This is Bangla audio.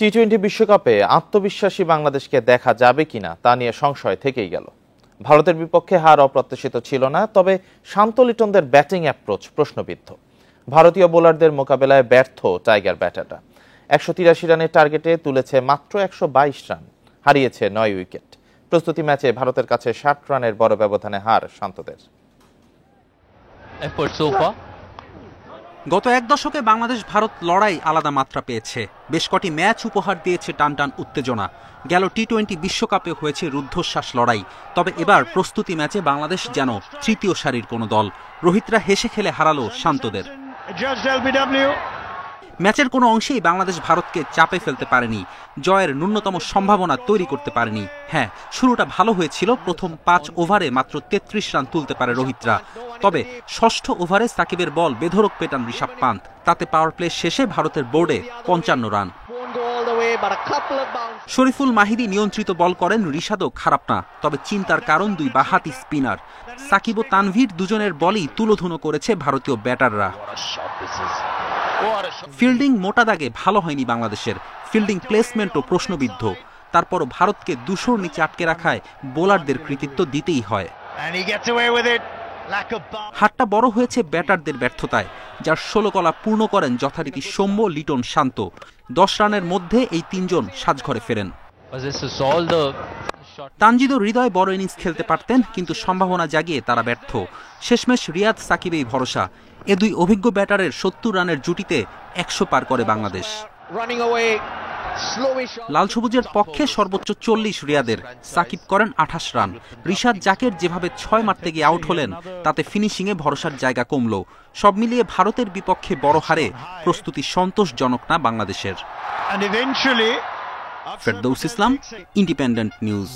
টি-20 বিশ্বকাপে আত্মবিশ্বাসী বাংলাদেশকে দেখা যাবে কিনা তা নিয়ে সংশয় থেকেই গেল। ভারতের বিপক্ষে হার অপ্রত্যাশিত ছিল না, তবে শান্ত লিটনদের ব্যাটিং অ্যাপ্রোচ প্রশ্নবিদ্ধ। ভারতীয় বোলারদের মোকাবেলায় ব্যর্থ টাইগার ব্যাটাররা 183 রানের টার্গেটে তুলেছে মাত্র 122 রান, হারিয়েছে 9 উইকেট। প্রস্তুতি ম্যাচে ভারতের কাছে 60 রানের বড় ব্যবধানে হার শান্তদের। গত এক দশকে বাংলাদেশ ভারত লড়াই আলাদা মাত্রা পেয়েছে। বেশ কটি ম্যাচ উপহার দিয়েছে টানটান উত্তেজনা। গেল টি-20 বিশ্বকাপে হয়েছে রুদ্ধশ্বাস লড়াই। তবে এবার প্রস্তুতি ম্যাচে বাংলাদেশ যেন তৃতীয় সারির কোনো দল। রোহিতরা হেসে খেলে হারালো শান্তদের। ম্যাচের কোনো অংশেই বাংলাদেশ ভারতকে চাপে ফেলতে পারেনি, জয়ের ন্যূনতম সম্ভাবনা তৈরি করতে পারেনি। হ্যাঁ, শুরুটা ভালো হয়েছিল। প্রথম 5 ওভারে মাত্র 33 রান তুলতে পারে রোহিতরা। তবে ষষ্ঠ ওভারে সাকিবের বল বেধড়ক পেটান ঋষভ পান্ত। তাতে পাওয়ার প্লে শেষে ভারতের বোর্ডে 55 রান। শরীফুল মাহিদি নিয়ন্ত্রিত বল করেন, রিশাদও খারাপ না। তবে চিন্তার কারণ দুই বাঁহাতি স্পিনার সাকিব ও তানভীর, দুজনের বলই তুলোধুনো করেছে ভারতীয় ব্যাটাররা। ফিল্ডিং মোটা দাগে ভালো হয়নি বাংলাদেশের। ফিল্ডিং প্লেসমেন্টও প্রশ্নবিদ্ধ। তারপরও ভারতকে 200-র নিচে আটকে রাখায় বোলারদের কৃতিত্ব দিতেই হয়। হারটা বড় হয়েছে ব্যাটারদের ব্যর্থতায়, যার 16 কলা পূর্ণ করেন যথারীতি সৌম্য, লিটন, শান্ত। 10 রানের মধ্যে এই তিনজন সাজঘরে ফেরেন। তানজিদ ও হৃদয় বড় ইনিংস খেলতে পারতেন, কিন্তু সম্ভাবনা জাগিয়ে তারা ব্যর্থ। শেষমেশ রিয়াদ, সাকিবেই ভরসা। এ দুই অভিজ্ঞ ব্যাটারের 70 রানের জুটিতে 100 পার করে বাংলাদেশ। লাল সবুজের পক্ষে সর্বোচ্চ 40 রিয়াদের। সাকিব করেন 28 রান। রিশাদ জাকের যেভাবে 6 মারতে গিয়ে আউট হলেন, তাতে ফিনিশিংয়ে ভরসার জায়গা কমল। সব মিলিয়ে ভারতের বিপক্ষে বড় হারে প্রস্তুতি সন্তোষজনক না বাংলাদেশের। ফেরদৌস ইসলাম, ইন্ডিপেন্ডেন্ট নিউজ।